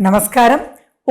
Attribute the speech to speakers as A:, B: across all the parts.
A: நமஸ்காரம்.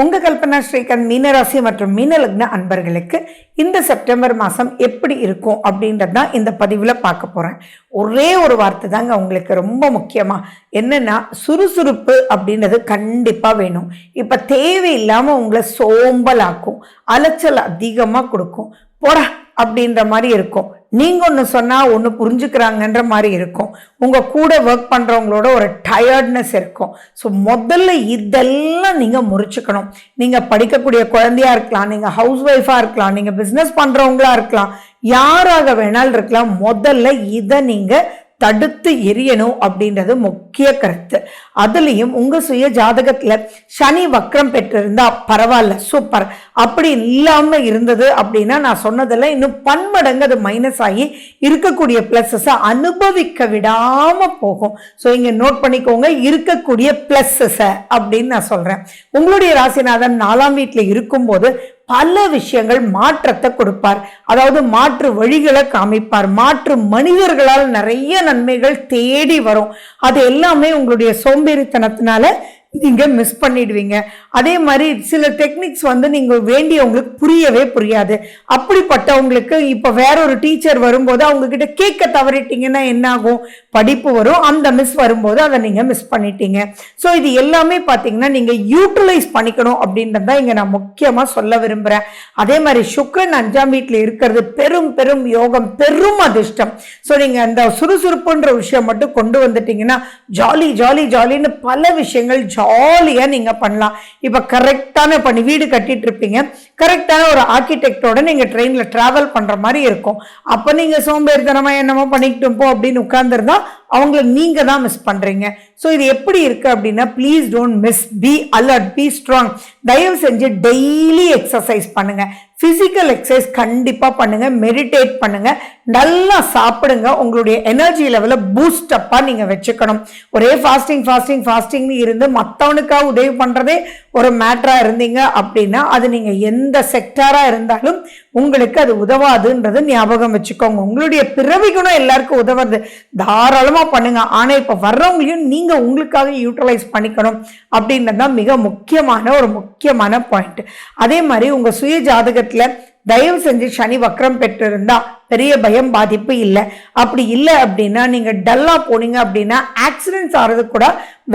A: உங்க கல்பனா ஸ்ரீகாந்த் மீனராசி மற்றும் மீனலக்ன அன்பர்களுக்கு இந்த செப்டம்பர் மாதம் எப்படி இருக்கும் அப்படின்றது தான் இந்த பதிவில் பார்க்க போகிறேன். ஒரே ஒரு வார்த்தை தாங்க உங்களுக்கு ரொம்ப முக்கியமாக என்னென்னா, சுறுசுறுப்பு அப்படின்றது கண்டிப்பாக வேணும். இப்போ தேவையில்லாமல் உங்களை சோம்பலாக்கும், அலைச்சல் அதிகமாக கொடுக்கும், போடா அப்படின்ற மாதிரி இருக்கும். நீங்கள் ஒன்று சொன்னால் ஒன்று புரிஞ்சுக்கிறாங்கன்ற மாதிரி இருக்கும். உங்கள் கூட ஒர்க் பண்ணுறவங்களோட ஒரு டயர்ட்னஸ் இருக்கும். ஸோ முதல்ல இதெல்லாம் நீங்கள் முறிச்சுக்கணும். நீங்கள் படிக்கக்கூடிய குழந்தையாக இருக்கலாம், நீங்கள் ஹவுஸ் ஒய்ஃபாக இருக்கலாம், நீங்கள் பிஸ்னஸ் பண்ணுறவங்களா இருக்கலாம், யாராக வேணாலும் இருக்கலாம். முதல்ல இதை நீங்கள் தடுத்து எரியணும் அப்படின்றது முக்கிய கருத்து. அதுலேயும் உங்கள் சுய ஜாதகத்தில் சனி வக்ரம் பெற்றிருந்தா பரவாயில்ல, சூப்பர். அப்படி இல்லாமல் இருந்தது அப்படின்னா நான் சொன்னதெல்லாம் இன்னும் பன்மடங்கு அது மைனஸ் ஆகி இருக்கக்கூடிய ப்ளஸஸை அனுபவிக்க விடாமல் போகும். ஸோ இங்கே நோட் பண்ணிக்கோங்க, இருக்கக்கூடிய ப்ளஸஸை அப்படின்னு நான் சொல்கிறேன். உங்களுடைய ராசிநாதன் 4ஆம் வீட்டில் இருக்கும்போது பல விஷயங்கள் மாற்றத்தை கொடுப்பார். அதாவது மாற்று வழிகளை காமிப்பார். மாற்று மனிதர்களால் நிறைய நன்மைகள் தேடி வரும். அது எல்லாமே உங்களுடைய சோம்பேறித்தனத்தினால நீங்க மிஸ் பண்ணிடுவீங்க. அதே மாதிரி சில டெக்னிக்ஸ் நீங்க வேண்டியவங்களுக்கு புரியவே புரியாது. அப்படிப்பட்டவங்களுக்கு இப்ப வேற ஒரு டீச்சர் வரும்போது அவங்க கிட்ட கேட்க தவறிட்டீங்கன்னா என்ன ஆகும்? படிப்பு வரும், அந்த மிஸ் வரும்போது அதை நீங்க மிஸ் பண்ணிட்டீங்க. ஸோ இது எல்லாமே பாத்தீங்கன்னா நீங்க யூட்டிலைஸ் பண்ணிக்கணும் அப்படின்றத இங்க நான் முக்கியமா சொல்ல விரும்புறேன். அதே மாதிரி சுக்கிரன் 5ஆம் வீட்டுல இருக்கிறது பெரும் பெரும் யோகம், பெரும் அதிர்ஷ்டம். ஸோ நீங்க அந்த சுறுசுறுப்புன்ற விஷயம் மட்டும் கொண்டு வந்துட்டீங்கன்னா ஜாலி ஜாலி ஜாலின்னு பல விஷயங்கள் ஜாலியா நீங்க பண்ணலாம். இப்ப கரெக்டான பண்ணி வீடு கட்டிட்டு இருப்பீங்க, கரெக்டான ஒரு ஆர்கிடெக்டோட நீங்க ட்ரெயின்ல டிராவல் பண்ற மாதிரி இருக்கும். அப்ப நீங்க சோம்பேறித்தனமா என்னமோ பண்ணிக்கிட்டு போ அப்படின்னு உட்கார்ந்துருந்தா அவங்கள நீங்க தான் மிஸ் பண்றீங்க. ஸோ இது எப்படி இருக்கு அப்படின்னா, please don't miss, be alert, be strong. தயவு செஞ்சு டெய்லி எக்ஸசைஸ் பண்ணுங்க, பிசிக்கல் எக்ஸசைஸ் கண்டிப்பா பண்ணுங்க, மெடிடேட் பண்ணுங்க, நல்லா சாப்பிடுங்க. உங்களுடைய எனர்ஜி லெவலை பூஸ்ட் அப்பா நீங்க வச்சுக்கணும். ஒரே ஃபாஸ்டிங் இருந்து மற்றவனுக்காக உதவி பண்றதே ஒரு மேட்டரா இருந்தீங்க அப்படின்னா அது நீங்க எந்த செக்டாரா இருந்தாலும் உங்களுக்கு அது உதவாதுன்றது ஞாபகம் வச்சுக்கோங்க. உங்களுடைய பிறவி குணம் எல்லாருக்கும் உதவுறது, தாராளமா பண்ணுங்க. ஆனா இப்ப வர்றவங்களையும் நீங்க உங்களுக்காக யூட்டிலைஸ் பண்ணிக்கணும் அப்படின்றதுதான் மிக முக்கியமான பாயிண்ட். அதே மாதிரி உங்க சுய ஜாதகத்துல தயவு செஞ்சு சனி வக்ரம் பெற்றிருந்தா பெரிய பயம் பாதிப்பு இல்லை. அப்படி இல்லை அப்படின்னா நீங்க டல்லா போனீங்க அப்படின்னா ஆக்சிடென்ட்ஸ் ஆகிறது கூட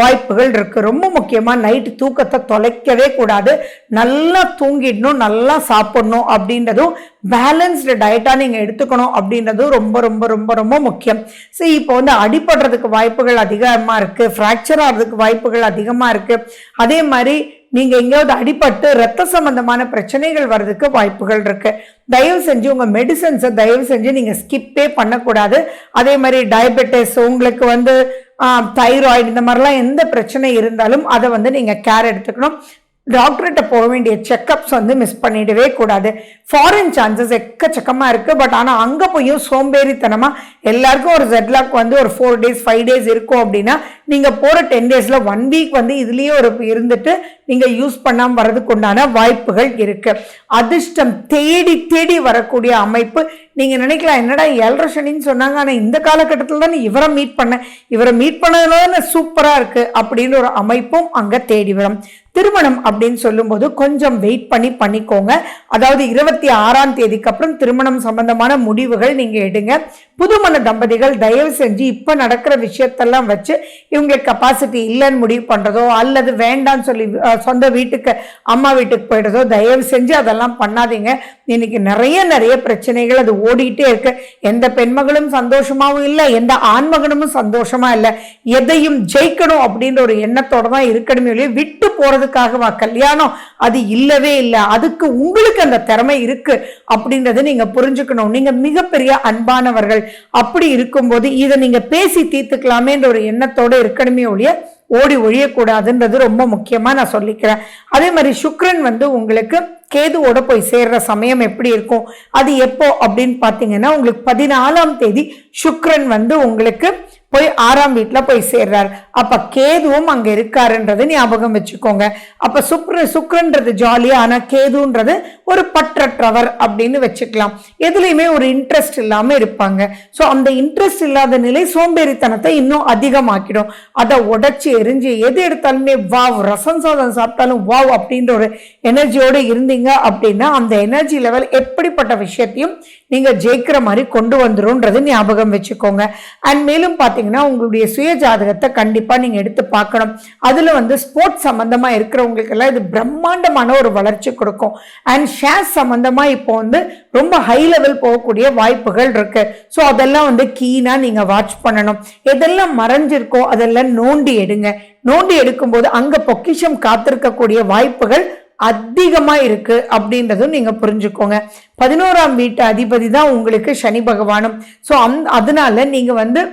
A: வாய்ப்புகள் இருக்கு. ரொம்ப முக்கியமா நைட்டு தூக்கத்தை தொலைக்கவே கூடாது. நல்லா தூங்கிடணும், நல்லா சாப்பிடணும் அப்படின்றதும் பேலன்ஸ்டு டயட்டா நீங்க எடுத்துக்கணும் அப்படின்றதும் ரொம்ப ரொம்ப ரொம்ப ரொம்ப முக்கியம். சரி, இப்போ அடிபடுறதுக்கு வாய்ப்புகள் அதிகமா இருக்கு, ஃப்ராக்சர் ஆகிறதுக்கு வாய்ப்புகள் அதிகமா இருக்கு. அதே மாதிரி நீங்க எங்கேயாவது அடிபட்டு ரத்த சம்பந்தமான பிரச்சனைகள் வர்றதுக்கு வாய்ப்புகள் இருக்கு. தயவு செஞ்சு உங்க மெடிசன்ஸை தயவு செஞ்சு நீங்க ஸ்கிப்பே பண்ணக்கூடாது. அதே மாதிரி டயபெட்டிஸ், உங்களுக்கு தைராய்டு, இந்த மாதிரிலாம் எந்த பிரச்சனை இருந்தாலும் அதை நீங்க கேர் எடுத்துக்கணும். டாக்டர்கிட்ட போக வேண்டிய செக்அப்ஸ் மிஸ் பண்ணிடவே கூடாது. ஃபாரின் சான்சஸ் எக்கச்சக்கமா இருக்கு. பட் ஆனால் அங்கே போயும் சோம்பேறித்தனமா எல்லாருக்கும் ஒரு ஜெட்லாக் ஒரு 4 days 5 days இருக்கும் அப்படின்னா நீங்க போற 10 daysல 1 week இதுலயே ஒரு இருந்துட்டு நீங்க யூஸ் பண்ணாம வர்றதுக்கு உண்டான வாய்ப்புகள் இருக்கு. அதிர்ஷ்டம் தேடி தேடி வரக்கூடிய அமைப்பு. நீங்க நினைக்கலாம், என்னடா 7.5 சனின்னு சொன்னாங்க, ஆனா இந்த காலகட்டத்தில் தான் இவரை மீட் பண்ணதுல சூப்பரா இருக்கு அப்படின்னு ஒரு அமைப்பும் அங்க தேடி வரும். திருமணம் அப்படின்னு சொல்லும் போது கொஞ்சம் வெயிட் பண்ணிக்கோங்க. அதாவது 26ஆம் தேதிக்கு அப்புறம் திருமணம் சம்பந்தமான முடிவுகள் நீங்க எடுங்க. புதுமண தம்பதிகள் தயவு செஞ்சு இப்ப நடக்கிற விஷயத்தெல்லாம் வச்சு இவங்களுக்கு கெப்பாசிட்டி இல்லைன்னு முடிவு பண்றதோ அல்லது வேண்டான்னு சொல்லி சொந்த வீட்டுக்கு அம்மா வீட்டுக்கு போயிடுறதோ தயவு செஞ்சு அதெல்லாம் பண்ணாதீங்க. இன்னைக்கு நிறைய பிரச்சனைகள் அது ஓடிட்டே இருக்கு. எந்த பெண்மகளும் சந்தோஷமாவும் இல்லை, எந்த ஆண்மகனும் சந்தோஷமா இல்லை. எதையும் ஜெயிக்கணும் அப்படின்ற ஒரு எண்ணத்தோட தான் இருக்கணுமே இல்லையா, விட்டு போறதுக்காகவா கல்யாணம்? அது இல்லவே இல்லை. அதுக்கு உங்களுக்கு அந்த திறமை இருக்கு அப்படின்றத நீங்க புரிஞ்சுக்கணும். நீங்க மிகப்பெரிய அன்பானவர்கள். அப்படி இருக்கும்போது இதை நீங்க பேசி தீர்த்துக்கலாமேன்ற ஒரு எண்ணத்தோட இருக்கணுமே ஒழிய ஓடி ஒழியக்கூடாதுன்றது ரொம்ப முக்கியமா நான் சொல்லிக்கிறேன். அதே மாதிரி சுக்கிரன் உங்களுக்கு கேதுவோட போய் சேர்ற சமயம் எப்படி இருக்கும், அது எப்போ அப்படின்னு பாத்தீங்கன்னா உங்களுக்கு 14ஆம் தேதி சுக்கிரன் உங்களுக்கு போய் 6ஆம் வீட்டுல போய் சேர்றார். அப்ப கேதுவும் அங்க இருக்காருன்றது ஞாபகம் வச்சுக்கோங்க. அப்ப சுக்கிரன்றது ஜாலியா, ஆனா கேதுன்றது ஒரு பற்றற்றவர் அப்படின்னு வச்சுக்கலாம். எதுலையுமே ஒரு இன்ட்ரெஸ்ட் இல்லாம இருப்பாங்க. சோ அந்த இன்ட்ரெஸ்ட் இல்லாத நிலை சோம்பேறித்தனத்தை இன்னும் அதிகமாக்கிடும். அதை உடைச்சு எரிஞ்சு எது எடுத்தாலுமே வாவ், ரசம் சாதம் சாப்பிட்டாலும் வாவ் அப்படின்ற ஒரு எனர்ஜியோட இருந்தீங்க அப்படின்னா அந்த எனர்ஜி லெவல் எப்படிப்பட்ட விஷயத்தையும் நீங்க ஜெயிக்கிற மாதிரி கொண்டு வந்துரும்ன்றது ஞாபகம் வச்சுக்கோங்க. அண்ட் மேலும் பாத்தீங்கன்னா உங்களுடைய சுய ஜாதகத்தை கண்டிப்பா நீங்க எடுத்து பார்க்கணும். அதுல ஸ்போர்ட்ஸ் சம்பந்தமா இருக்கிறவங்களுக்கு எல்லாம் இது பிரம்மாண்டமான ஒரு வளர்ச்சி கொடுக்கும். அண்ட் ஷேர் சம்பந்தமா இப்போ ரொம்ப ஹை லெவல் போகக்கூடிய வாய்ப்புகள் இருக்கு. ஸோ அதெல்லாம் கீனா நீங்க வாட்ச் பண்ணணும். எதெல்லாம் மறைஞ்சிருக்கோ அதெல்லாம் நோண்டி எடுங்க. நோண்டி எடுக்கும்போது அங்க பொக்கிஷம் காத்திருக்கக்கூடிய வாய்ப்புகள் அதிகமா இருக்கு அப்படின்றதும் நீங்க புரிஞ்சுக்கோங்க. 11ஆம் வீட்டு அதிபதி தான் உங்களுக்கு சனி பகவானும். ஸோ அதனால நீங்க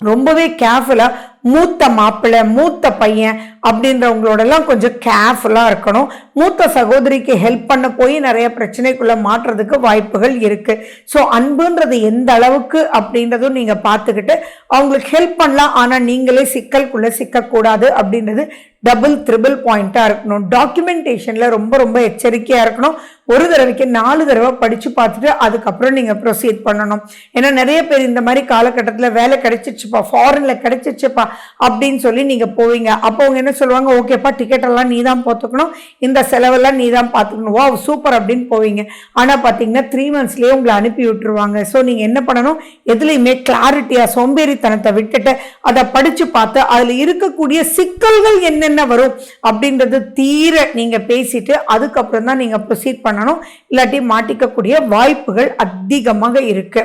A: ரொம்பவே கேர்ஃபுல்லா மூத்த மாப்பிள்ளை, மூத்த பையன் அப்படின்றவங்களோட எல்லாம் கொஞ்சம் கேர்ஃபுல்லா இருக்கணும். மூத்த சகோதரிக்கு ஹெல்ப் பண்ண போய் நிறைய பிரச்சனைக்குள்ள மாற்றுறதுக்கு வாய்ப்புகள் இருக்கு. ஸோ அன்புன்றது எந்த அளவுக்கு அப்படின்றதும் நீங்க பார்த்துக்கிட்டு அவங்களுக்கு ஹெல்ப் பண்ணலாம். ஆனா நீங்களே சிக்கலுக்குள்ள சிக்கக்கூடாது அப்படின்றது டபுள் ட்ரிபிள் பாயிண்டா இருக்கணும். டாக்குமெண்டேஷன்ல ரொம்ப ரொம்ப எச்சரிக்கையா இருக்கணும். ஒரு தடவைக்கு 4 தடவை படிச்சு பார்த்துட்டு அதுக்கப்புறம் நீங்க ப்ரொசீட் பண்ணணும். ஏன்னா நிறைய பேர் இந்த மாதிரி காலகட்டத்தில் வேலை கிடைச்சிச்சுப்பா, ஃபாரின்ல கிடைச்சிச்சுப்பா அப்படின்னு சொல்லி நீங்க போவீங்க. அப்போ அவங்க என்ன சொல்லுவாங்க, ஓகேப்பா டிக்கெட் எல்லாம் நீ தான் பார்த்துக்கணும், இந்த செலவெல்லாம் நீ தான் பார்த்துக்கணும், வா சூப்பர் அப்படின்னு போவீங்க. ஆனா பாத்தீங்கன்னா 3 monthsலயே உங்களை அனுப்பி விட்டுருவாங்க. ஸோ நீங்க என்ன பண்ணணும், எதுலையுமே கிளாரிட்டியா சோம்பேறித்தனத்தை விட்டுட்டு அதை படிச்சு பார்த்து அதுல இருக்கக்கூடிய சிக்கல்கள் என்னென்ன வரும் அப்படின்றது தீர நீங்க பேசிட்டு அதுக்கப்புறம் தான் நீங்க ப்ரொசீட் பண்ணணும். இல்லாட்டி மாட்டிக்கக்கூடிய வாய்ப்புகள் அதிகமாக இருக்கு.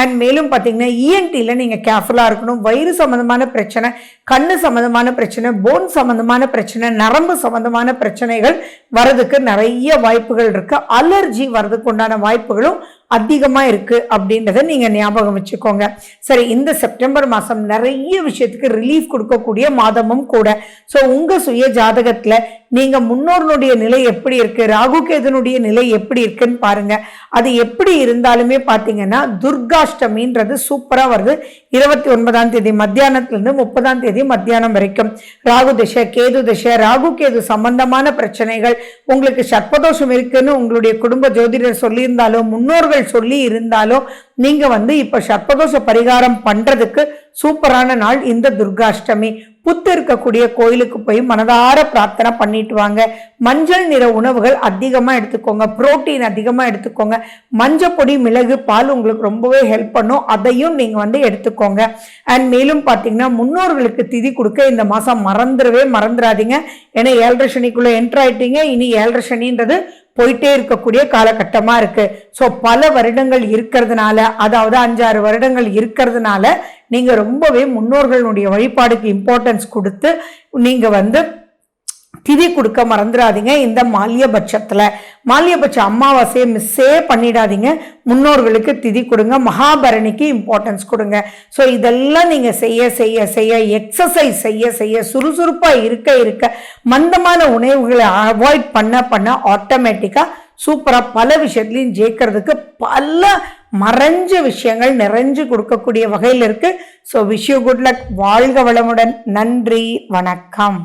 A: அண்ட் மேலும் பாத்தீங்கன்னா இஎன்டில நீங்க கேர்ஃபுல்லா இருக்கணும். வயிறு சம்பந்தமான பிரச்சனை, கண்ணு சம்பந்தமான பிரச்சனை, போன் சம்பந்தமான பிரச்சனை, நரம்பு சம்பந்தமான பிரச்சனைகள் வரதுக்கு நிறைய வாய்ப்புகள் இருக்கு. அலர்ஜி வரதுக்கு உண்டான வாய்ப்புகளும் அதிகமா இருக்கு அப்படின்றத நீங்க ஞாபகம் வச்சுக்கோங்க. சரி, இந்த செப்டம்பர் மாசம் நிறைய விஷயத்துக்கு ரிலீஃப் கொடுக்கக்கூடிய மாதமும் கூட. ஸோ உங்க சுய ஜாதகத்துல நீங்க முன்னோர்களுடைய நிலை எப்படி இருக்கு, ராகு கேதுனுடைய நிலை எப்படி இருக்குன்னு பாருங்க. அது எப்படி இருந்தாலுமே பாத்தீங்கன்னா துர்காஷ்டமின்றது சூப்பரா வருது. 29ஆம் தேதி மத்தியானத்துல இருந்து 30ஆம் தேதி மத்தியானம் வரைக்கும் ராகு திசை, கேது திசை. ராகு கேது சம்பந்தமான பிரச்சனைகள் உங்களுக்கு சர்ப்பதோஷம் இருக்குன்னு உங்களுடைய குடும்ப ஜோதிடர் சொல்லியிருந்தாலும் முன்னோர்கள் சொல்லி இருந்தாலும் நீங்க இப்ப சர்ப்பதோஷ பரிகாரம் பண்றதுக்கு சூப்பரான நாள் இந்த துர்காஷ்டமி. புத்து இருக்கக்கூடிய கோயிலுக்கு போய் மனதார பிரார்த்தனை பண்ணிட்டு வாங்க. மஞ்சள் நிற உணவுகள் அதிகமா எடுத்துக்கோங்க, புரோட்டீன் அதிகமா எடுத்துக்கோங்க. மஞ்சள் பொடி, மிளகு, பால் உங்களுக்கு ரொம்பவே ஹெல்ப் பண்ணும். அதையும் நீங்க எடுத்துக்கோங்க. அண்ட் மேலும் பாத்தீங்கன்னா முன்னோர்களுக்கு திதி கொடுக்க இந்த மாசம் மறந்துடாதீங்க. ஏன்னா 7.5 சனிக்குள்ள என்டர் ஆயிட்டீங்க. இனி 7.5 சனின்றது போயிட்டே இருக்கக்கூடிய காலகட்டமா இருக்கு. ஸோ பல வருடங்கள் இருக்கிறதுனால, அதாவது 5-6 வருடங்கள் இருக்கிறதுனால நீங்க ரொம்பவே முன்னோர்களுடைய வழிபாடுக்கு இம்பார்ட்டன்ஸ் கொடுத்து நீங்க திதி கொடுக்க மறந்துடாதீங்க. இந்த மாலியபட்ச அமாவாசையை மிஸ்ஸே பண்ணிடாதீங்க. முன்னோர்களுக்கு திதி கொடுங்க, மகாபரணிக்கு இம்பார்ட்டன்ஸ் கொடுங்க. ஸோ இதெல்லாம் நீங்க செய்ய எக்ஸசைஸ் செய்ய சுறுசுறுப்பா இருக்க மந்தமான உணவுகளை அவாய்ட் பண்ண ஆட்டோமேட்டிக்கா சூப்பரா பல விஷயத்திலையும் ஜெயிக்கிறதுக்கு பல மறைஞ்ச விஷயங்கள் நிறைஞ்சு கொடுக்கக்கூடிய வகையில் இருக்கு. So wish you good luck. வாழ்க வளமுடன். நன்றி, வணக்கம்.